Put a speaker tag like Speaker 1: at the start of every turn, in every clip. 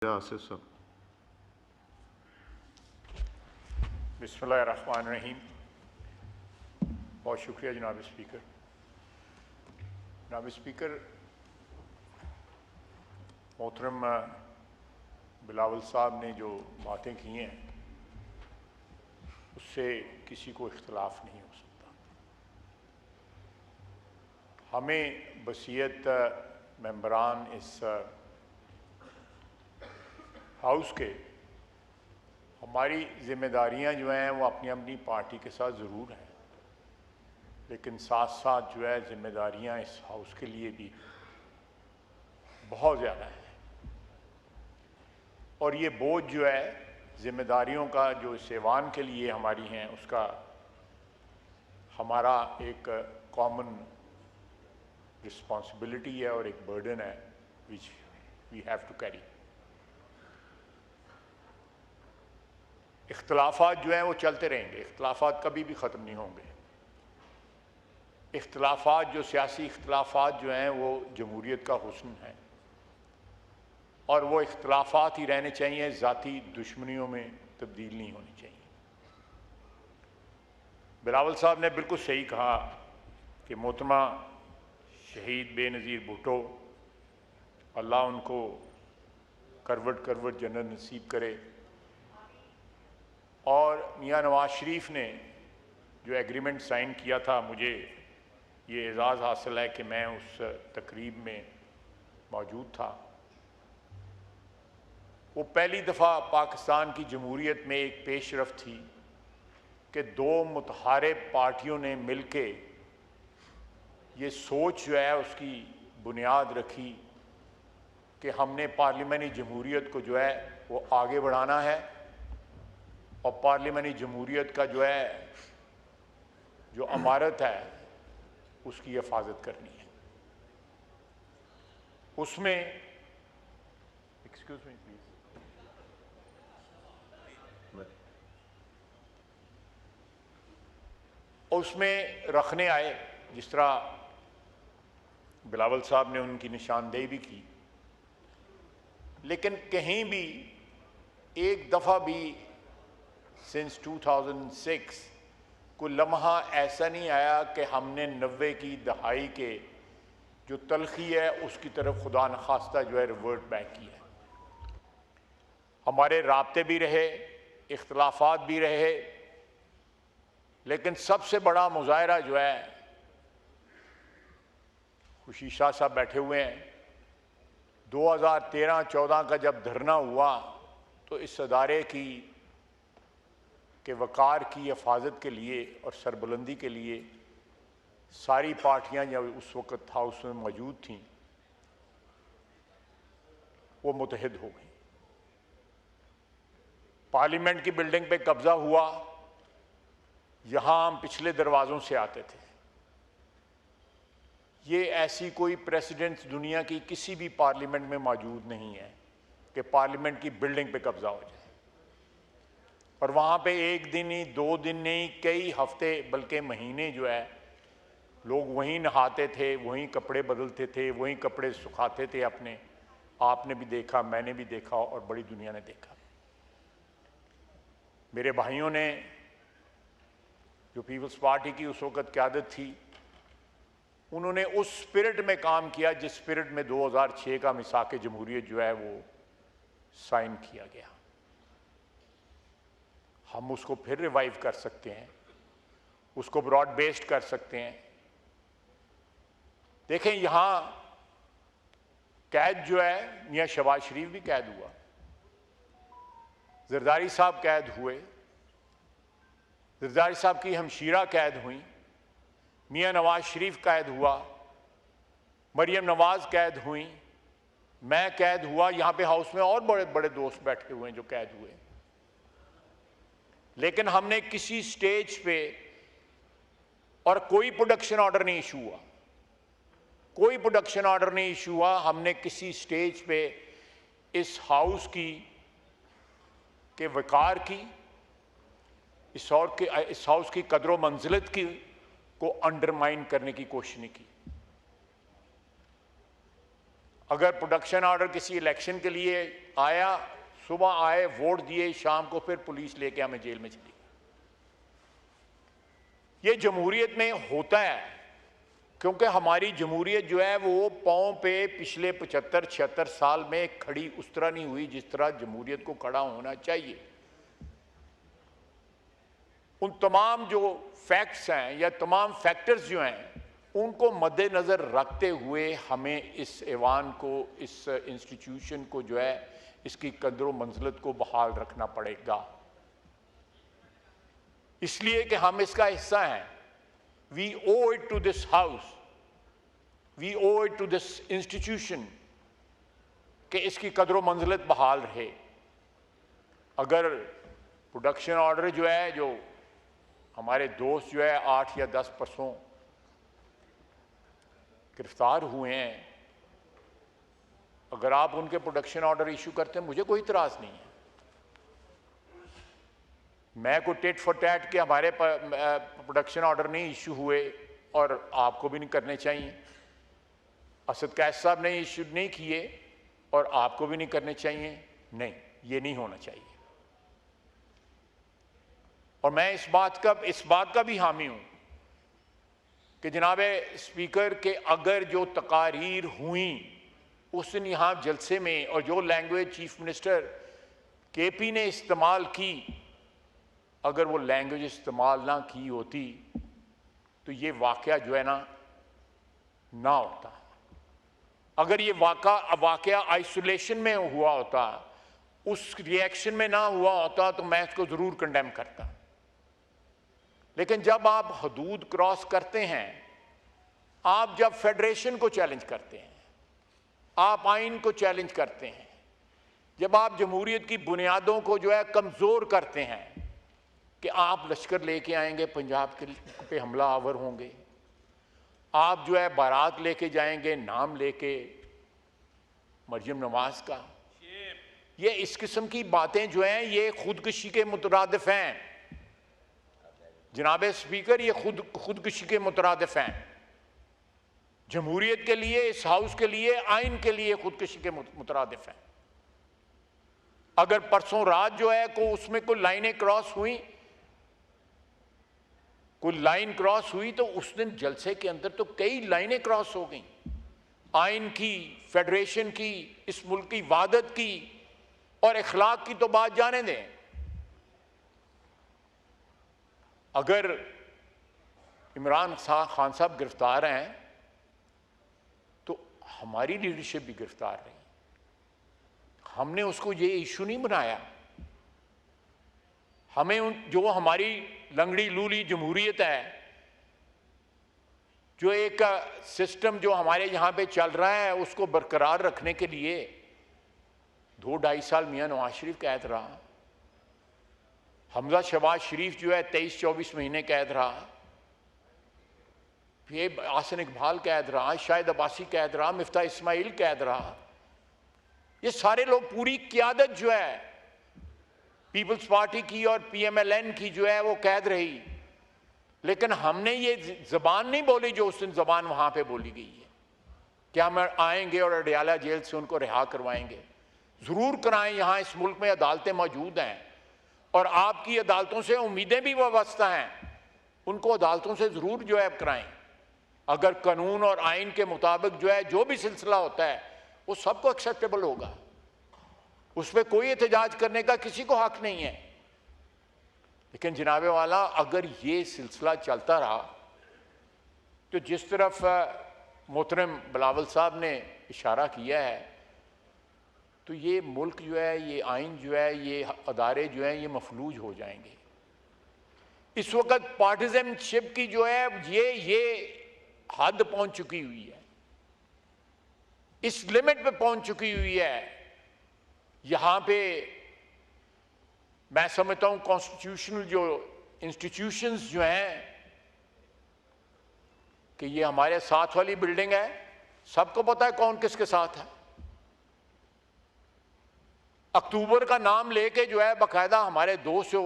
Speaker 1: बिस्मिल्लाहिर्रहमानिर्रहीम। बहुत शुक्रिया जनाब स्पीकर। जनाब स्पीकर, मोहतरम बिलावल साहब ने जो बातें की हैं उससे किसी को इख्तलाफ नहीं हो सकता। हमें बसीयत मेंबरान इस हाउस के हमारी ज़िम्मेदारियां जो हैं वो अपनी अपनी पार्टी के साथ ज़रूर हैं, लेकिन साथ साथ जो है ज़िम्मेदारियां इस हाउस के लिए भी बहुत ज़्यादा हैं। और ये बोझ जो है ज़िम्मेदारियों का जो इस ऐवान के लिए हमारी हैं उसका हमारा एक कॉमन रिस्पॉन्सिबिलिटी है और एक बर्डन है which we have to carry. इख्तलाफात जो हैं वो चलते रहेंगे, इख्तलाफात कभी भी ख़त्म नहीं होंगे। इख्तलाफात जो सियासी इख्तलाफात जो हैं वो जमहूरियत का हुस्न है और वो इख्तलाफात ही रहने चाहिए, ज़ाती दुश्मनियों में तब्दील नहीं होनी चाहिए। बिलावल साहब ने बिल्कुल सही कहा कि मोहतरमा शहीद बेनज़ीर भुट्टो, अल्लाह उनको करवट करवट जन्नत नसीब करे। और मियाँ नवाज़ शरीफ ने जो एग्रीमेंट साइन किया था, मुझे ये एज़ाज़ हासिल है कि मैं उस तकरीब में मौजूद था। वो पहली दफ़ा पाकिस्तान की जमहूरियत में एक पेशरफ थी कि दो मुतहारिब पार्टियों ने मिलके ये सोच जो है उसकी बुनियाद रखी कि हमने पार्लियामानी जमहूरियत को जो है वो आगे बढ़ाना है और पार्लियामानी जमहूरियत का जो है जो अमारत है उसकी हिफाजत करनी है। उसमें एक्सक्यूज मी प्लीज, उसमें रखने आए, जिस तरह बिलावल साहब ने उनकी निशानदेही भी की, लेकिन कहीं भी एक दफ़ा भी सिंस 2006 कोई लम्हा ऐसा नहीं आया कि हमने 90 की दहाई के जो तलखी है उसकी तरफ खुदा न खास्ता जो है रिवर्ट बैक किया है। हमारे राब्ते भी रहे, इख्तलाफात भी रहे, लेकिन सबसे बड़ा मुजाहरा जो है, खुशी शाह साहब बैठे हुए हैं, 2013-14 का जब धरना हुआ तो इस अदारे की के वक़ार की हिफाजत के लिए और सरबुलंदी के लिए सारी पार्टियां जब उस वक़्त हाउस में मौजूद थीं वो मुत्तहिद हो गई। पार्लियामेंट की बिल्डिंग पे कब्जा हुआ, यहां हम पिछले दरवाज़ों से आते थे। ये ऐसी कोई प्रेसिडेंट दुनिया की किसी भी पार्लियामेंट में मौजूद नहीं है कि पार्लियामेंट की बिल्डिंग पे कब्जा हो जाए और वहाँ पे एक दिन ही, 2 दिन नहीं, कई हफ्ते बल्कि महीने जो है लोग वहीं नहाते थे, वहीं कपड़े बदलते थे, वहीं कपड़े सुखाते थे अपने। आपने भी देखा, मैंने भी देखा और बड़ी दुनिया ने देखा। मेरे भाइयों ने जो पीपल्स पार्टी की उस वक़्त क़यादत थी, उन्होंने उस स्पिरिट में काम किया जिस स्पिरिट में 2006 का मिसाक जमहूरियत जो है वो साइन किया गया। हम उसको फिर रिवाइव कर सकते हैं, उसको ब्रॉड बेस्ड कर सकते हैं। देखें, यहां कैद जो है, मियां शहबाज शरीफ भी कैद हुआ, जरदारी साहब कैद हुए, जरदारी साहब की हमशीरा कैद हुई, मियां नवाज शरीफ कैद हुआ, मरियम नवाज कैद हुई, मैं कैद हुआ। यहां पे हाउस में और बड़े बड़े दोस्त बैठे हुए हैं जो कैद हुए, लेकिन हमने किसी स्टेज पे, और कोई प्रोडक्शन ऑर्डर नहीं इशू हुआ, कोई प्रोडक्शन ऑर्डर नहीं इशू हुआ, हमने किसी स्टेज पे इस हाउस की के वकार की, इस हाउस की कदर मंजिलत की को अंडरमाइन करने की कोशिश नहीं की। अगर प्रोडक्शन ऑर्डर किसी इलेक्शन के लिए आया, सुबह आए, वोट दिए, शाम को फिर पुलिस लेके हमें जेल में चली गई। ये जमहूरियत में होता है, क्योंकि हमारी जमहूरियत जो है वो पांव पे पिछले 75-76 साल में खड़ी उस तरह नहीं हुई जिस तरह जमहूरियत को खड़ा होना चाहिए। उन तमाम जो फैक्ट्स हैं या तमाम फैक्टर्स जो हैं उनको मद्देनज़र रखते हुए हमें इस ऐवान को, इस इंस्टीट्यूशन को जो है इसकी कदर व मंजिलत को बहाल रखना पड़ेगा, इसलिए कि हम इसका हिस्सा हैं। We owe it to this house, we owe it to this institution कि इसकी कदर व मंजिलत बहाल रहे। अगर प्रोडक्शन ऑर्डर जो है, जो हमारे दोस्त जो है 8 या 10 परसों गिरफ्तार हुए हैं, अगर आप उनके प्रोडक्शन ऑर्डर इशू करते हैं, मुझे कोई इतराज़ नहीं है। मैं कोई टिट फॉर टैट के हमारे प्रोडक्शन ऑर्डर नहीं इशू हुए और आपको भी नहीं करने चाहिए, असद कैफ साहब ने इशू नहीं किए और आपको भी नहीं करने चाहिए। नहीं, ये नहीं होना चाहिए। और मैं इस बात का भी हामी हूं कि जनाब स्पीकर के अगर जो तकारीर हुई उस दिन यहाँ जलसे में, और जो लैंग्वेज चीफ मिनिस्टर केपी ने इस्तेमाल की, अगर वो लैंग्वेज इस्तेमाल ना की होती तो ये वाक़या जो है ना होता। अगर ये वाक़या आइसोलेशन में हुआ होता, उस रिएक्शन में ना हुआ होता, तो मैं इसको ज़रूर कंडेम करता। लेकिन जब आप हदूद क्रॉस करते हैं, आप जब फेडरेशन को चैलेंज करते हैं, आप आइन को चैलेंज करते हैं, जब आप जमहूरियत की बुनियादों को जो है कमज़ोर करते हैं कि आप लश्कर लेके आएंगे, पंजाब के पे हमला आवर होंगे, आप जो है बारात लेके जाएंगे नाम लेके मरियम नवाज का, ये इस किस्म की बातें जो हैं ये खुदकुशी के मुतरादिफ हैं। जनाब स्पीकर, ये खुदकुशी के मुतरादिफ हैं। जमहूरियत के लिए, इस हाउस के लिए, आइन के लिए खुदकुशी के मुतरादिफ हैं। अगर परसों रात जो है को उसमें कोई लाइनें क्रॉस हुई, तो उस दिन जलसे के अंदर तो कई लाइनें क्रॉस हो गई, आइन की, फेडरेशन की, इस मुल्क की वादत की और इखलाक की तो बात जाने दें। अगर इमरान खान साहब गिरफ्तार हैं तो हमारी लीडरशिप भी गिरफ्तार रही। हमने उसको ये इशू नहीं बनाया। हमें जो हमारी लंगड़ी लूली जमहूरियत है, जो एक सिस्टम जो हमारे यहाँ पे चल रहा है, उसको बरकरार रखने के लिए 2-2.5 साल मियाँ नवाज शरीफ कैद रहा, हमजा शहबाज शरीफ जो है 23-24 महीने कैद रहा, ये आसन इकबाल कैद रहा, शाहिद अब्बासी कैद रहा, मिफ्ता इस्माइल कैद रहा। ये सारे लोग, पूरी क़यादत जो है पीपल्स पार्टी की और PMLN की जो है वो कैद रही। लेकिन हमने ये ज़बान नहीं बोली जो उस दिन ज़बान वहाँ पे बोली गई है कि हम आएंगे और अडयाला जेल से उनको रिहा करवाएंगे। ज़रूर कराएं, यहाँ इस मुल्क में अदालतें मौजूद हैं और आपकी अदालतों से उम्मीदें भी वाबस्ता हैं, उनको अदालतों से ज़रूर जो है कराएं। अगर कानून और आइन के मुताबिक जो है जो भी सिलसिला होता है वो सबको एक्सेप्टेबल होगा, उसमें कोई एहतजाज करने का किसी को हक नहीं है। लेकिन जनाबे वाला, अगर ये सिलसिला चलता रहा तो जिस तरफ मोहतरम बिलावल साहब ने इशारा किया है, तो ये मुल्क जो है, ये आइन जो है, ये अदारे जो हैं, ये मफलूज हो जाएंगे। इस वक्त पार्टिजनशिप की जो है ये हद पहुंच चुकी हुई है, इस लिमिट पे पहुंच चुकी हुई है। यहां पे मैं समझता हूं कॉन्स्टिट्यूशनल जो इंस्टीट्यूशंस जो हैं, कि ये हमारे साथ वाली बिल्डिंग है, सबको पता है कौन किसके साथ है। अक्टूबर का नाम लेके जो है बाकायदा हमारे दोस्त जो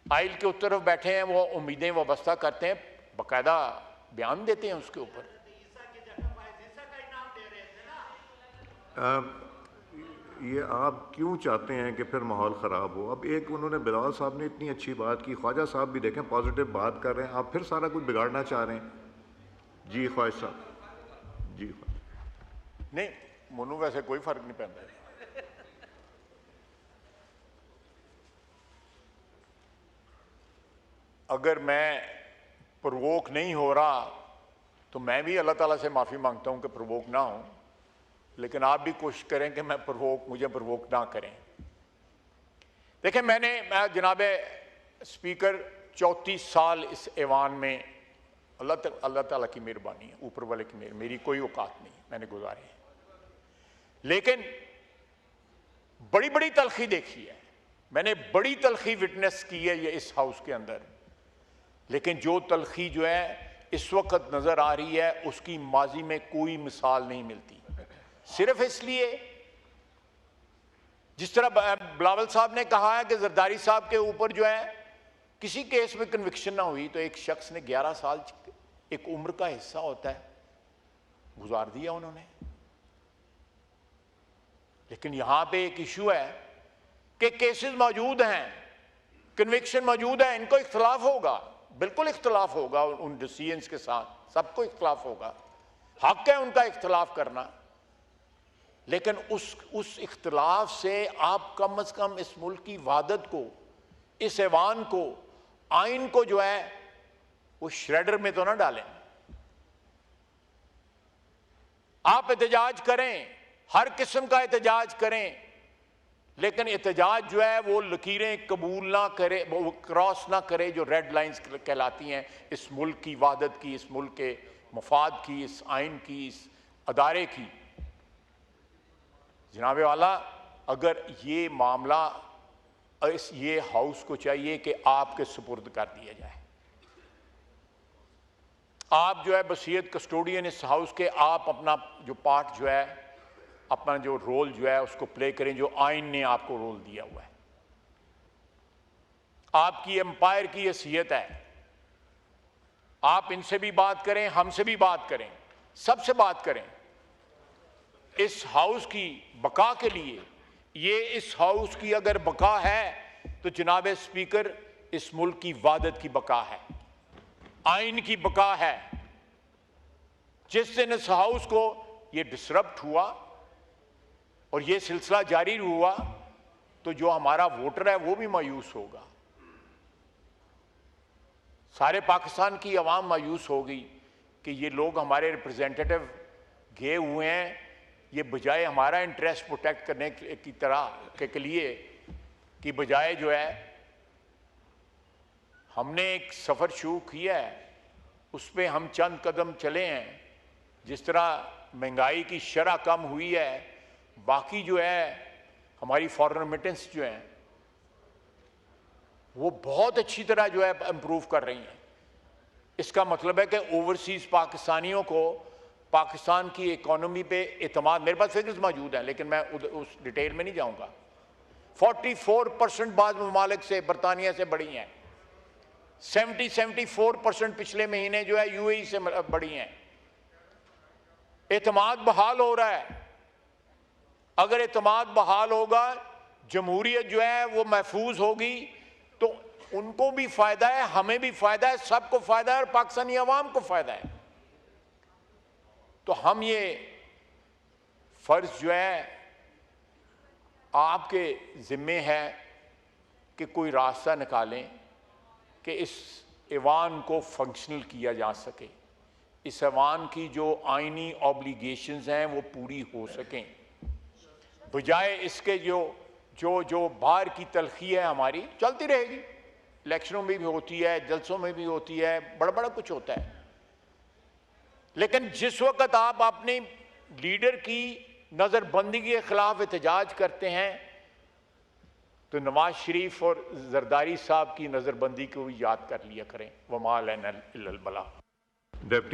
Speaker 1: आइल के उत्तर बैठे हैं वो उम्मीदें वाबस्ता करते हैं, बाकायदा बयान देते हैं उसके ऊपर।
Speaker 2: ये आप क्यों चाहते हैं कि फिर माहौल ख़राब हो? अब एक उन्होंने बिलावल साहब ने इतनी अच्छी बात की, ख्वाजा साहब भी देखें पॉजिटिव बात कर रहे हैं, आप फिर सारा कुछ बिगाड़ना चाह रहे हैं। जी ख्वाजा साहब। जी
Speaker 1: नहीं, मोनू वैसे कोई फर्क नहीं पैंदा। अगर मैं प्रवोक नहीं हो रहा तो मैं भी अल्लाह ताला से माफ़ी मांगता हूं कि प्रवोक ना हो, लेकिन आप भी कोशिश करें कि मुझे प्रवोक ना करें। देखें, मैं जनाब स्पीकर 34 साल इस ऐवान में अल्लाह ताला की मेहरबानी है, ऊपर वाले की मेरी कोई औकात नहीं मैंने गुजारे हैं, लेकिन बड़ी बड़ी तलखी देखी है मैंने, बड़ी तलखी विटनेस की है ये इस हाउस के अंदर, लेकिन जो तलखी जो है इस वक्त नजर आ रही है उसकी माजी में कोई मिसाल नहीं मिलती। सिर्फ इसलिए जिस तरह बिलावल साहब ने कहा है कि जरदारी साहब के ऊपर जो है किसी केस में कन्विक्शन ना हुई, तो एक शख्स ने 11 साल एक उम्र का हिस्सा होता है गुजार दिया उन्होंने। लेकिन यहां पे एक इशू है कि केसेस मौजूद हैं, कन्विक्शन मौजूद है, इनको इख्तलाफ होगा, बिल्कुल इख्तलाफ होगा उन डिसीजंस के साथ, सबको इख्तलाफ होगा, हक है उनका इख्तलाफ करना, लेकिन उस इख्तलाफ से आप कम से कम इस मुल्क की वहादत को, इस ऐवान को, आइन को जो है वो श्रेडर में तो ना डालें। आप एहतजाज करें, हर किस्म का एहतजाज करें, लेकिन एहतजाज जो है वो लकीरें कबूल ना करे, वो क्रॉस ना करे जो रेड लाइंस कहलाती हैं इस मुल्क की वहादत की, इस मुल्क के मफाद की, इस आइन की, इस अदारे की। जनाब वाला, अगर ये मामला ये हाउस को चाहिए कि आपके सुपुर्द कर दिया जाए, आप जो है बसीयत कस्टोडियन इस हाउस के, आप अपना जो पार्ट जो है, अपना जो रोल जो है उसको प्ले करें जो आइन ने आपको रोल दिया हुआ है। आपकी एम्पायर की हैसियत है, आप इनसे भी बात करें, हमसे भी बात करें, सबसे बात करें। इस हाउस की बका के लिए, ये इस हाउस की अगर बका है तो जनाब स्पीकर इस मुल्क की वहादत की बका है, आइन की बका है। जिस दिन इस हाउस को ये डिसरप्ट हुआ और ये सिलसिला जारी हुआ तो जो हमारा वोटर है वो भी मायूस होगा, सारे पाकिस्तान की आवाम मायूस होगी कि ये लोग हमारे रिप्रेजेंटेटिव गए हुए हैं, ये बजाय हमारा इंटरेस्ट प्रोटेक्ट करने की तरह के लिए कि बजाय जो है हमने एक सफ़र शुरू किया है उस पर हम चंद कदम चले हैं। जिस तरह महंगाई की शरह कम हुई है, बाकी जो है हमारी फॉरेन रेमिटेंस जो है वो बहुत अच्छी तरह जो है इम्प्रूव कर रही हैं। इसका मतलब है कि ओवरसीज पाकिस्तानियों को पाकिस्तान की इकोनॉमी पे एतमाद, मेरे पास फिगर्स मौजूद हैं लेकिन मैं उस डिटेल में नहीं जाऊंगा, 44% बाद ममालिक से, बरतानिया से बढ़ी हैं, 74% पिछले महीने जो है यूएई से बढ़ी हैं। एतमाद बहाल हो रहा है। अगर एतमाद बहाल होगा, जमहूरियत जो है वो महफूज होगी, तो उनको भी फायदा है, हमें भी फायदा है, सबको फायदा है और पाकिस्तानी अवाम को फायदा है। तो हम ये फर्ज जो है आपके जिम्मे है कि कोई रास्ता निकालें कि इस ऐवान को फंक्शनल किया जा सके, इस ऐवान की जो आइनी ऑब्लिगेशंस हैं वो पूरी हो सकें, बजाय इसके जो बाहर की तलखी है हमारी चलती रहेगी, इलेक्शनों में भी होती है, जलसों में भी होती है, बड़ा कुछ होता है। लेकिन जिस वक्त आप अपने लीडर की नज़रबंदी के खिलाफ एहतजाज करते हैं तो नवाज शरीफ और जरदारी साहब की नज़रबंदी को भी याद कर लिया करें। वमा लना इल्लल बला।
Speaker 2: डेप्टी